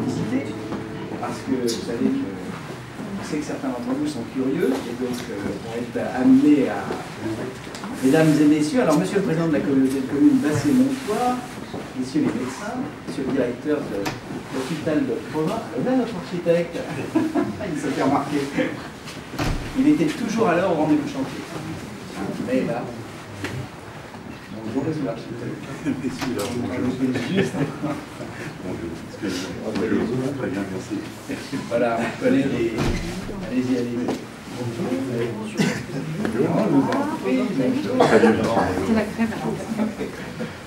simplicité, parce que vous savez que je sais que certains d'entre vous sont curieux, et donc vont être amenés à... Mesdames et messieurs, alors monsieur le président de la communauté de communes Bassé-Montois, messieurs les médecins, monsieur le directeur de l'hôpital de Provins, là notre architecte, il s'est fait remarquer. Il était toujours à l'heure au rendez-vous chantier. Mais là, bonjour monsieur l'architecte. Juste. Bonjour, très bien, merci. Voilà, on connaît les... Allez-y, allez-y.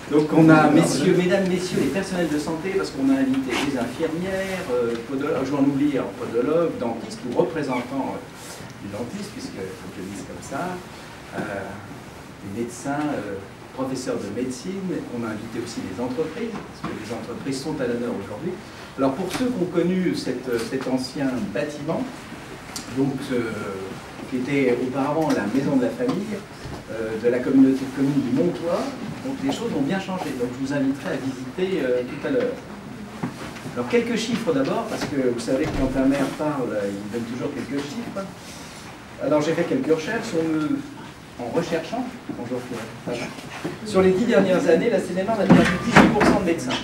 Donc on a, messieurs, mesdames, messieurs, les personnels de santé, parce qu'on a invité des infirmières, podologues, j'en oublie, podologues, dentistes ou représentants du dentiste, puisque faut que je le dise comme ça, des médecins, professeurs de médecine. On a invité aussi les entreprises, parce que les entreprises sont à l'honneur aujourd'hui. Alors pour ceux qui ont connu cet ancien bâtiment, donc, qui était auparavant la maison de la famille de la communauté de communes du Montois, donc les choses ont bien changé. Donc je vous inviterai à visiter tout à l'heure. Alors quelques chiffres d'abord, parce que vous savez que quand un maire parle, il donne toujours quelques chiffres. Alors j'ai fait quelques recherches, en recherchant, bonjour Pierre, sur les 10 dernières années, la Seine-et-Marne a perdu 18% de médecins.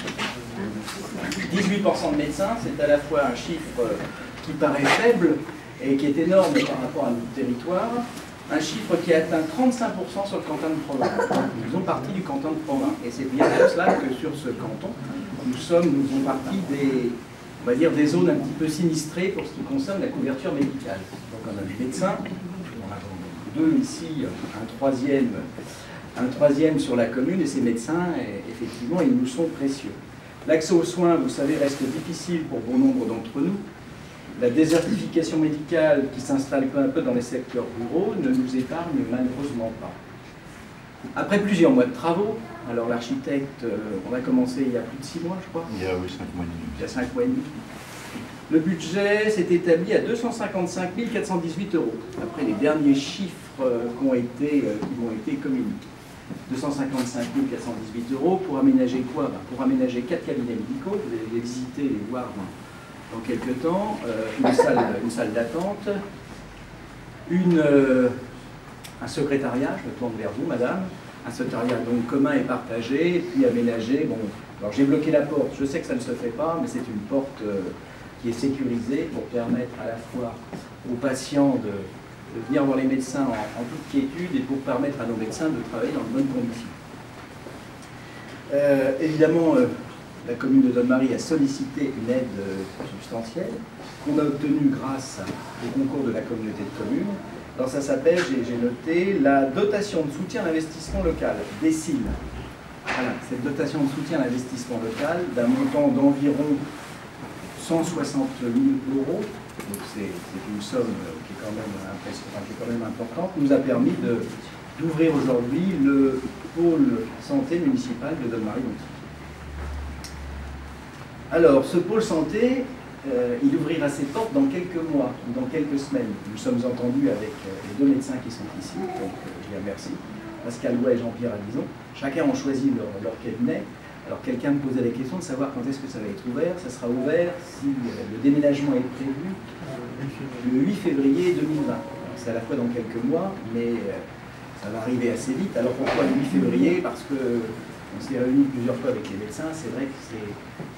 18% de médecins, c'est à la fois un chiffre qui paraît faible, et qui est énorme par rapport à notre territoire, un chiffre qui atteint 35% sur le canton de Provins. Nous faisons partie du canton de Provins. Et c'est bien pour cela que sur ce canton, nous faisons partie des, on va dire, des zones un petit peu sinistrées pour ce qui concerne la couverture médicale. Donc on a des médecins, on a deux ici, un troisième sur la commune, et ces médecins, effectivement, ils nous sont précieux. L'accès aux soins, vous savez, reste difficile pour bon nombre d'entre nous. La désertification médicale qui s'installe peu à peu dans les secteurs ruraux ne nous épargne malheureusement pas. Après plusieurs mois de travaux, alors l'architecte, on a commencé il y a plus de 6 mois, je crois. Il y a 5 mois et demi. Il y a 5 mois et demi. Le budget s'est établi à 255 418 €, après les derniers chiffres qui m'ont été communiqués. 255 418 € pour aménager quoi? Pour aménager 4 cabinets médicaux, vous allez les visiter, les voir dans quelques temps, une salle d'attente, un secrétariat, je me tourne vers vous madame, un secrétariat donc commun et partagé, et puis aménagé. Bon, alors j'ai bloqué la porte, je sais que ça ne se fait pas, mais c'est une porte qui est sécurisée pour permettre à la fois aux patients de venir voir les médecins en toute quiétude et pour permettre à nos médecins de travailler dans de bonnes conditions. Évidemment, la commune de Donne-Marie a sollicité une aide substantielle qu'on a obtenue grâce au concours de la communauté de communes. Alors ça s'appelle, j'ai noté, la dotation de soutien à l'investissement local, DECIL. Voilà, cette dotation de soutien à l'investissement local d'un montant d'environ 160 000 €, donc c'est une somme qui est quand même importante, nous a permis d'ouvrir aujourd'hui le pôle santé municipal de Donne-Marie-Montier. Alors, ce pôle santé, il ouvrira ses portes dans quelques mois, ou dans quelques semaines. Nous sommes entendus avec les deux médecins qui sont ici, donc je les remercie, Pascal Lois et Jean-Pierre Alizon. Chacun ont choisi leur cabinet. Alors, quelqu'un me posait la question de savoir quand est-ce que ça va être ouvert. Ça sera ouvert si le déménagement est prévu le 8 février 2020. C'est à la fois dans quelques mois, mais ça va arriver assez vite. Alors, pourquoi le 8 février? Parce que on s'est réunis plusieurs fois avec les médecins. C'est vrai que c'est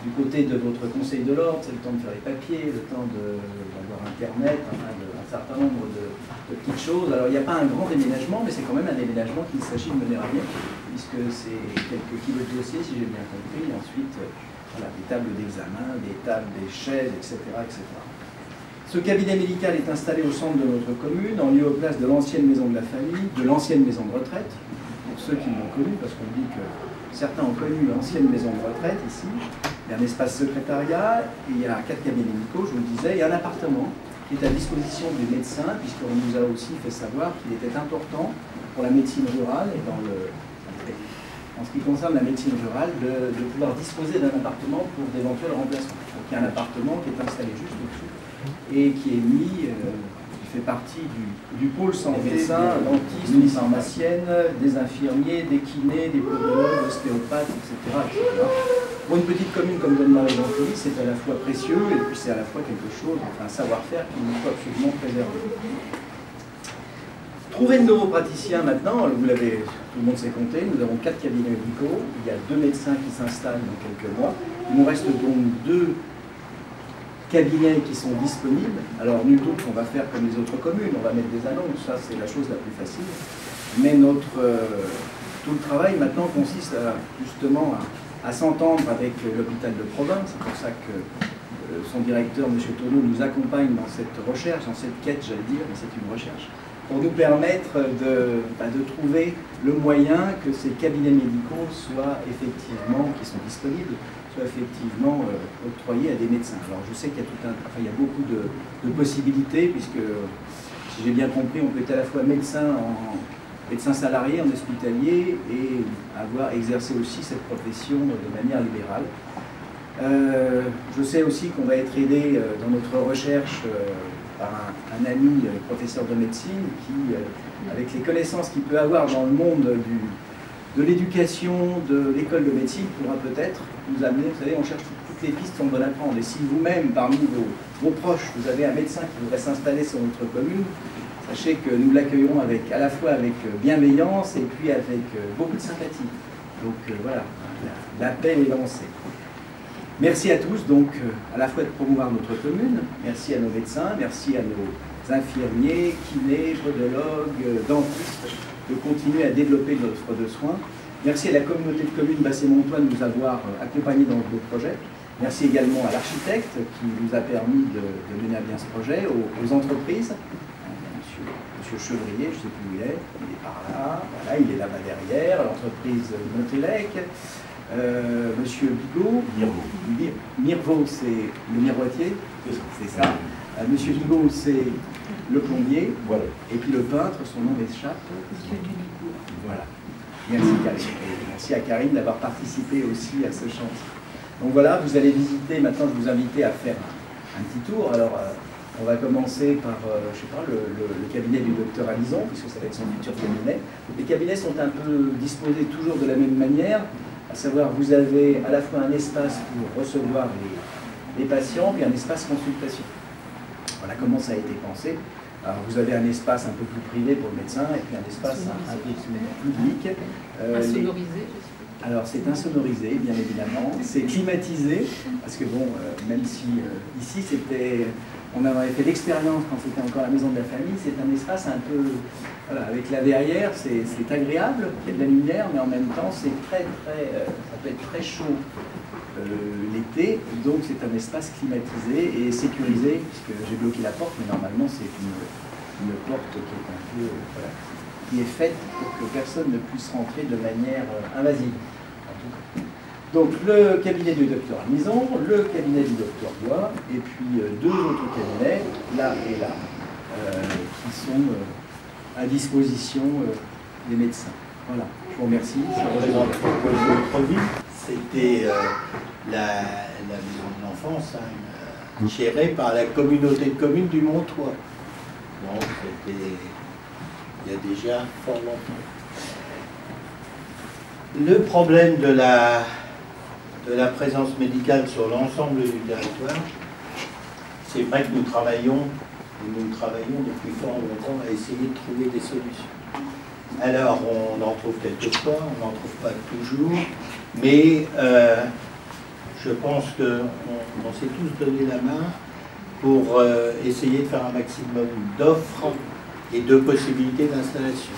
du côté de votre conseil de l'ordre, c'est le temps de faire les papiers, le temps d'avoir Internet, enfin un certain nombre de petites choses. Alors il n'y a pas un grand déménagement, mais c'est quand même un déménagement qu'il s'agit de mener à bien, puisque c'est quelques kilos de dossiers, si j'ai bien compris. Et ensuite, voilà, des tables d'examen, des tables, des chaises, etc., etc. Ce cabinet médical est installé au centre de notre commune, en lieu et place de l'ancienne maison de la famille, de l'ancienne maison de retraite, pour ceux qui l'ont connue, parce qu'on dit que certains ont connu l'ancienne maison de retraite ici. Il y a un espace secrétariat, et il y a 4 cabinets médicaux, je vous le disais, et un appartement qui est à disposition du médecin, puisqu'on nous a aussi fait savoir qu'il était important pour la médecine rurale, et en ce qui concerne la médecine rurale, de pouvoir disposer d'un appartement pour d'éventuels remplacements. Donc il y a un appartement qui est installé juste au-dessus, et qui est mis... qui fait partie du pôle santé, des médecins, dentistes, des pharmaciennes, des infirmiers, des kinés, des podologues, ostéopathes, etc., etc. Pour une petite commune comme Donne-Marie-Gentilly, c'est à la fois précieux et puis c'est à la fois quelque chose, enfin, un savoir-faire qu'il nous faut absolument préserver. Trouver de nouveaux praticiens maintenant, vous l'avez, tout le monde sait compter, nous avons 4 cabinets médicaux, il y a 2 médecins qui s'installent dans quelques mois, il nous reste donc 2 cabinets qui sont disponibles. Alors nul doute qu'on va faire comme les autres communes, on va mettre des annonces, ça c'est la chose la plus facile, mais tout le travail maintenant consiste justement à s'entendre avec l'hôpital de province. C'est pour ça que son directeur, M. Tonneau, nous accompagne dans cette recherche, dans cette quête, j'allais dire, mais c'est une recherche, pour nous permettre de trouver le moyen que ces cabinets médicaux soient effectivement, qui sont disponibles, soient effectivement octroyés à des médecins. Alors je sais qu'il y a il y a beaucoup de possibilités, puisque, si j'ai bien compris, on peut être à la fois médecin salarié en hospitalier et avoir exercé aussi cette profession de manière libérale. Je sais aussi qu'on va être aidé dans notre recherche par un ami professeur de médecine qui, avec les connaissances qu'il peut avoir dans le monde de l'éducation, de l'école de médecine, pourra peut-être nous amener, vous savez, on cherche toutes les pistes qu'on doit apprendre. Et si vous-même, parmi vos proches, vous avez un médecin qui voudrait s'installer sur notre commune, sachez que nous l'accueillerons à la fois avec bienveillance et puis avec beaucoup de sympathie. Donc voilà, l'appel est lancé. Merci à tous, donc, à la fois de promouvoir notre commune, merci à nos médecins, merci à nos infirmiers, kinés, podologues, dentistes, de continuer à développer notre offre de soins. Merci à la communauté de communes Bassé-Montois de nous avoir accompagnés dans nos projets. Merci également à l'architecte qui nous a permis de mener à bien ce projet, aux entreprises. Monsieur Chevrier, je ne sais plus où il est par là, voilà, il est là-bas derrière, l'entreprise Montelec. Monsieur Bigot, Mirvaux, c'est le miroitier, c'est ça. Monsieur Bigot, c'est le plombier, voilà. Et puis le peintre, son nom m'échappe. Voilà. Merci Karine. Et merci à Karine d'avoir participé aussi à ce chantier. Donc voilà, vous allez visiter, maintenant je vous invite à faire un petit tour. Alors, on va commencer par, je sais pas, le cabinet du docteur Alison, puisque ça va être son futur cabinet. Les cabinets sont un peu disposés toujours de la même manière. À savoir, vous avez à la fois un espace pour recevoir les patients, puis un espace consultation. Voilà comment ça a été pensé. Alors, vous avez un espace un peu plus privé pour le médecin, et puis un espace un peu plus public. Insonorisé, alors, c'est insonorisé, bien évidemment. C'est climatisé, parce que bon, même si ici, on avait fait l'expérience quand c'était encore la maison de la famille, c'est un espace un peu... Voilà, avec la verrière, c'est agréable, il y a de la lumière, mais en même temps, ça peut être très chaud l'été, donc c'est un espace climatisé et sécurisé, puisque j'ai bloqué la porte, mais normalement, c'est une porte qui est un peu... voilà, qui est faite pour que personne ne puisse rentrer de manière invasive. En tout cas. Donc le cabinet du docteur Alison, le cabinet du docteur Bois, et puis 2 autres cabinets, là et là, qui sont à disposition des médecins. Voilà, je vous remercie. C'était la maison de l'enfance, gérée par la communauté de communes du Montois. Donc c'était il y a déjà fort longtemps. Le problème de la présence médicale sur l'ensemble du territoire, c'est vrai que nous travaillons depuis fort longtemps à essayer de trouver des solutions. Alors, on en trouve quelquefois, on n'en trouve pas toujours, mais je pense qu'on s'est tous donné la main pour essayer de faire un maximum d'offres et de possibilités d'installation.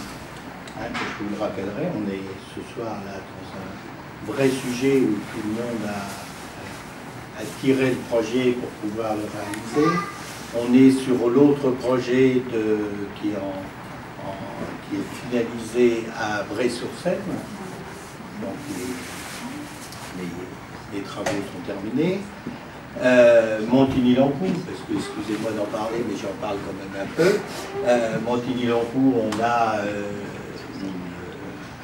Je vous le rappellerai, on est ce soir là dans un vrai sujet où tout le monde a tiré le projet pour pouvoir le réaliser. On est sur l'autre projet qui est finalisé à Bray-sur-Seine. Donc les travaux sont terminés. Montigny-Lampoux, parce que, excusez-moi d'en parler, mais j'en parle quand même un peu. Montigny-Lampoux, on a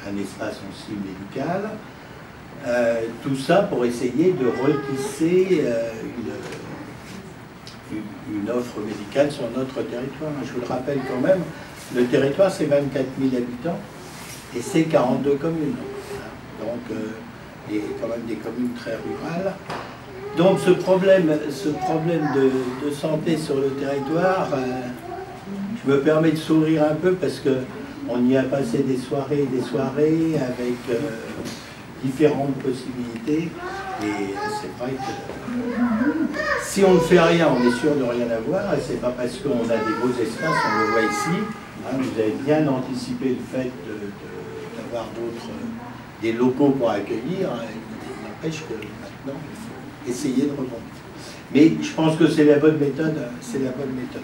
un espace aussi médical. Tout ça pour essayer de retisser une offre médicale sur notre territoire. Je vous le rappelle quand même, le territoire c'est 24 000 habitants et c'est 42 communes. Donc et quand même des communes très rurales. Donc ce problème de santé sur le territoire, je me permets de sourire un peu parce qu'on y a passé des soirées et des soirées avec différentes possibilités. Et c'est vrai que si on ne fait rien, on est sûr de rien avoir. Et c'est pas parce qu'on a des beaux espaces, on le voit ici. Hein, vous avez bien anticipé le fait d'avoir des locaux pour accueillir. Hein, il n'empêche que maintenant, il faut essayer de rebondir. Mais je pense que c'est la bonne méthode. C'est la bonne méthode.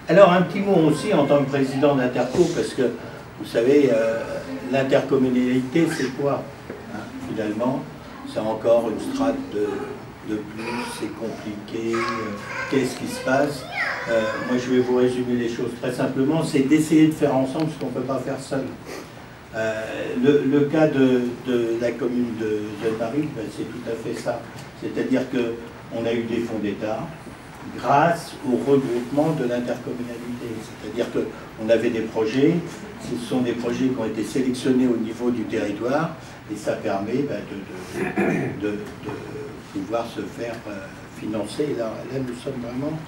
Alors un petit mot aussi en tant que président d'Interco, parce que vous savez, l'intercommunalité, c'est quoi hein, finalement? C'est encore une strate de plus, c'est compliqué, qu'est-ce qui se passe? Moi je vais vous résumer les choses très simplement, c'est d'essayer de faire ensemble ce qu'on ne peut pas faire seul. Le cas de la commune de Paris, ben, c'est tout à fait ça. C'est-à-dire qu'on a eu des fonds d'État grâce au regroupement de l'intercommunalité. C'est-à-dire qu'on avait des projets, ce sont des projets qui ont été sélectionnés au niveau du territoire et ça permet ben, de pouvoir se faire financer. Et là, nous sommes vraiment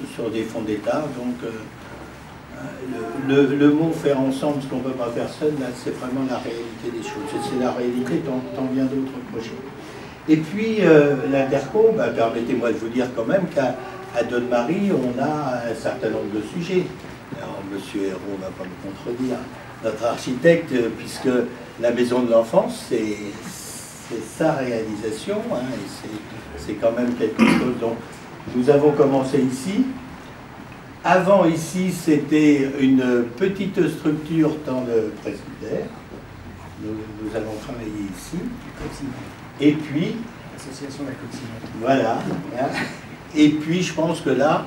sur des fonds d'État. Donc, le mot « faire ensemble ce qu'on ne peut pas faire seul », là, c'est vraiment la réalité des choses. C'est la réalité dans bien d'autres projets. Et puis, l'Interco, bah, permettez-moi de vous dire quand même qu'à Donne-Marie, on a un certain nombre de sujets. Alors, M. Hérault ne va pas me contredire, notre architecte, puisque la maison de l'enfance, c'est sa réalisation, hein, et c'est quand même quelque chose. Donc, nous avons commencé ici. Avant, ici, c'était une petite structure dans le presbytère. Nous allons travailler ici. Et puis, l'association de la coccinelle. Voilà. Et puis, je pense que là,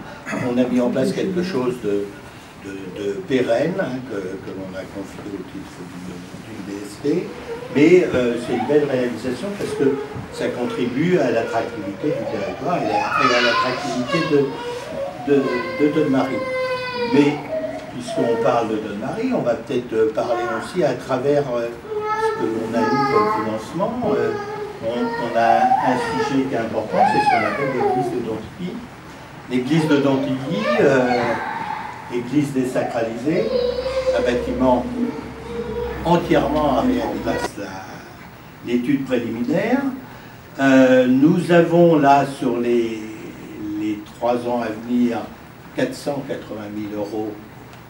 on a mis en place quelque chose de pérenne, hein, que l'on a confié au titre du DSP. Mais c'est une belle réalisation parce que ça contribue à l'attractivité du territoire et à l'attractivité de Donne-Marie. Mais, puisqu'on parle de Donne-Marie, on va peut-être parler aussi à travers ce que l'on a eu comme financement. On a un sujet qui est important, c'est ce qu'on appelle l'église de Dontilly. L'église de Dontilly, église désacralisée, un bâtiment entièrement à réaliser l'étude préliminaire. Nous avons là, sur les 3 ans à venir, 480 000 €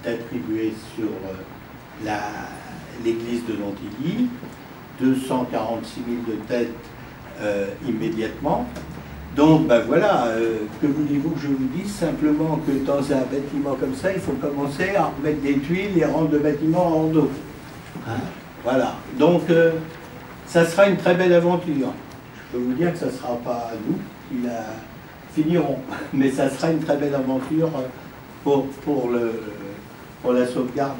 d'attribués sur l'église de Dontilly. 246 000 de tête immédiatement. Donc, ben voilà, que voulez-vous que je vous dise? Simplement que dans un bâtiment comme ça, il faut commencer à remettre des tuiles et rendre le bâtiment en dos. Hein? Voilà. Donc, ça sera une très belle aventure. Je peux vous dire que ça ne sera pas nous qui la finirons, mais ça sera une très belle aventure pour la sauvegarde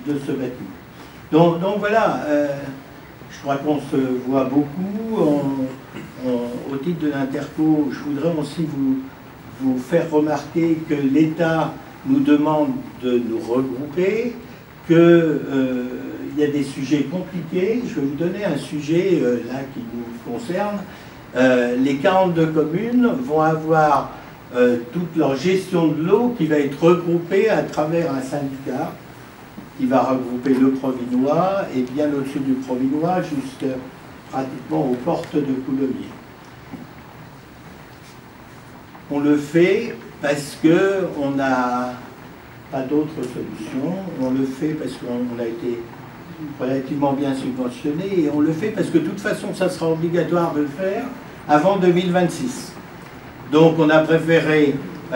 de ce bâtiment. Donc voilà, je crois qu'on se voit beaucoup. Au titre de l'Interco, je voudrais aussi vous faire remarquer que l'État nous demande de nous regrouper, qu'il y a des sujets compliqués. Je vais vous donner un sujet là qui nous concerne. Les 42 communes vont avoir toute leur gestion de l'eau qui va être regroupée à travers un syndicat qui va regrouper le Provinois et bien au-dessus du Provinois jusqu'à pratiquement aux portes de Coulommiers. On le fait parce qu'on n'a pas d'autre solution, on le fait parce qu'on a été relativement bien subventionné et on le fait parce que de toute façon ça sera obligatoire de le faire avant 2026. Donc on a préféré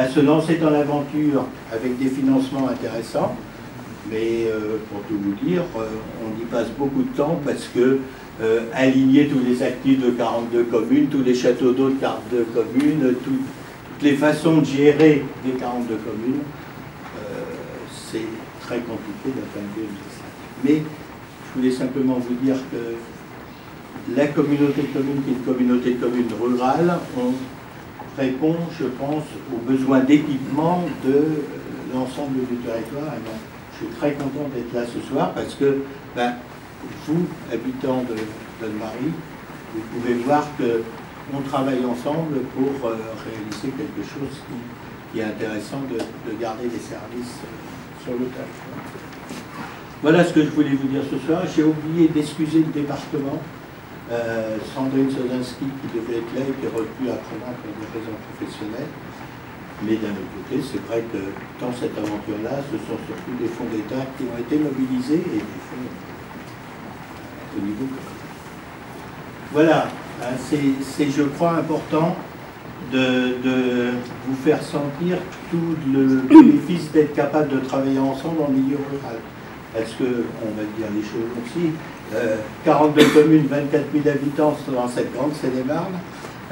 se lancer dans l'aventure avec des financements intéressants. Mais pour tout vous dire, on y passe beaucoup de temps parce que aligner tous les actifs de 42 communes, tous les châteaux d'eau de 42 communes, toutes les façons de gérer les 42 communes, c'est très compliqué d'un point de vue administratif. Mais je voulais simplement vous dire que la communauté de communes, qui est une communauté de communes rurale, on répond, je pense, aux besoins d'équipement de l'ensemble du territoire. Et donc, Je suis très content d'être là ce soir parce que vous, habitants de Donne-Marie, vous pouvez voir qu'on travaille ensemble pour réaliser quelque chose qui est intéressant de garder les services sur le territoire. Voilà ce que je voulais vous dire ce soir. J'ai oublié d'excuser le département. Sandrine Sozinski, qui devait être là, était retenue après moi pour des raisons professionnelles. Mais d'un autre côté, c'est vrai que dans cette aventure-là, ce sont surtout des fonds d'État qui ont été mobilisés et des fonds au niveau. Voilà, c'est je crois important de vous faire sentir tout le bénéfice d'être capable de travailler ensemble en milieu rural. Parce que, on va dire les choses aussi, 42 communes, 24 000 habitants dans cette grande Seine-et-Marne.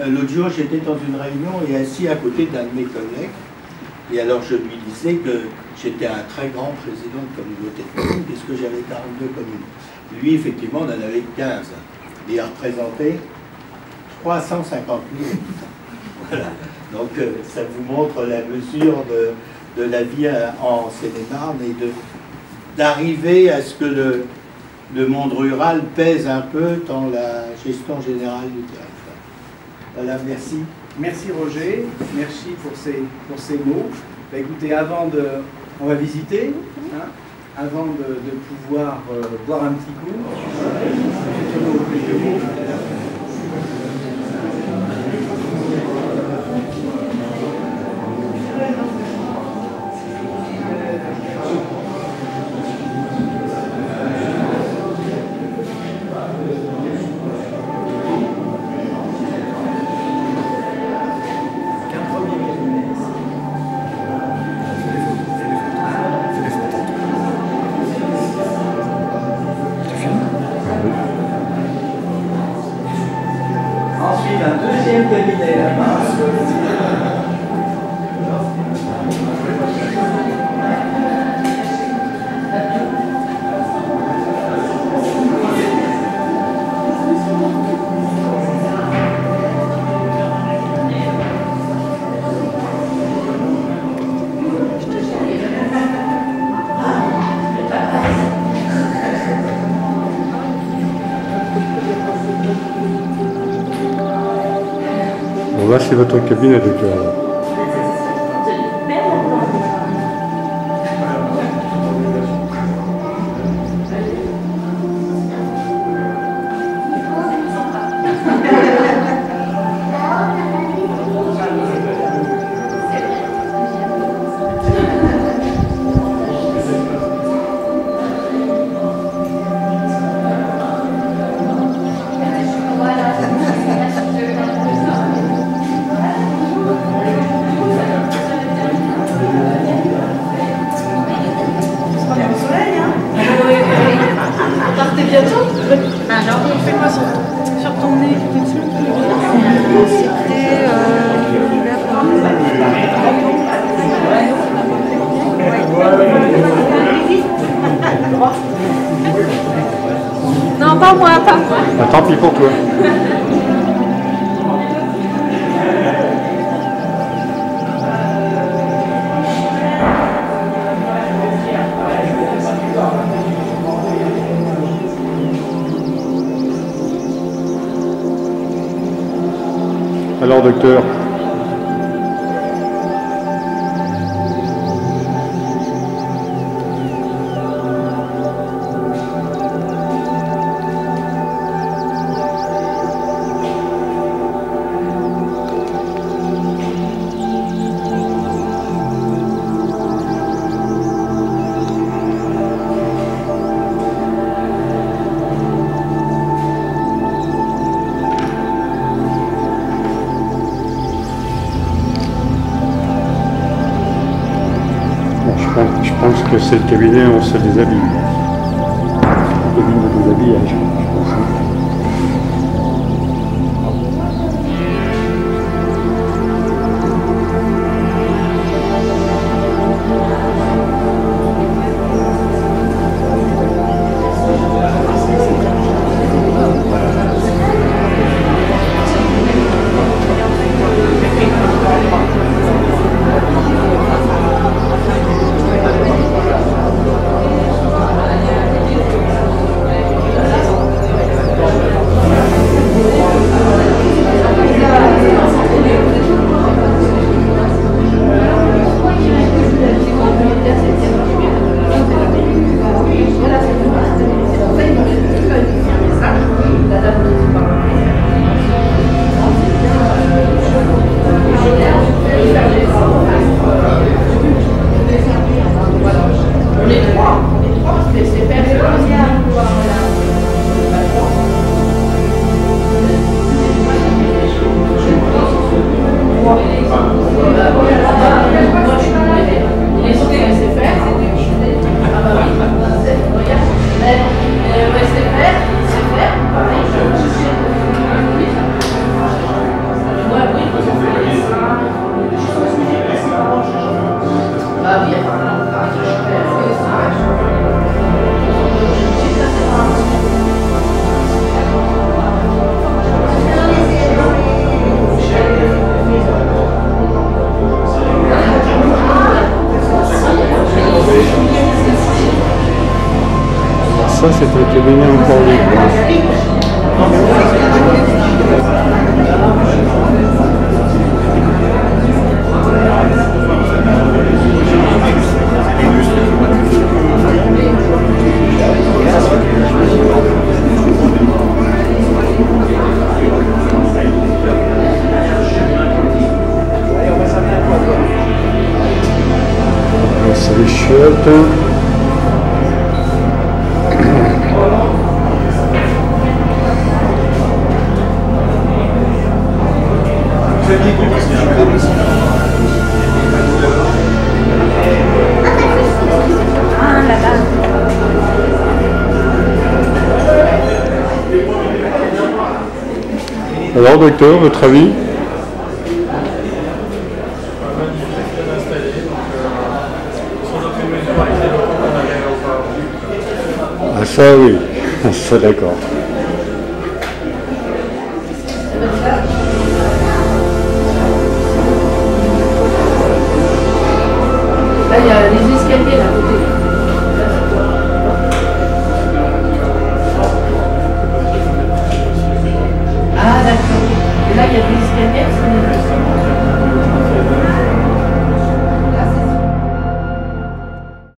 L'autre jour, j'étais dans une réunion et assis à côté d'un de mes collègues. Et alors, je lui disais que j'étais un très grand président de communauté de communes, puisque j'avais 42 communes. Lui, effectivement, on en avait 15. Et il représentait 350 000 habitants. Voilà. Donc, ça vous montre la mesure de la vie en Seine-et-Marne et d'arriver à ce que le monde rural pèse un peu dans la gestion générale du territoire. Voilà, merci. Merci Roger, merci pour ces mots. Bah, écoutez, on va visiter, hein, avant de pouvoir boire un petit coup. Bon, là, c'est votre cabinet, docteur. Non, pas moi, pas moi. Ah, tant pis pour toi. Alors, docteur, je pense que c'est le cabinet, on se déshabille. Le cabinet de déshabillage, je pense. Ça, c'est un cabinet encore libre. C'est les chiottes. Alors, docteur, votre avis? Ah ça oui, ça d'accord.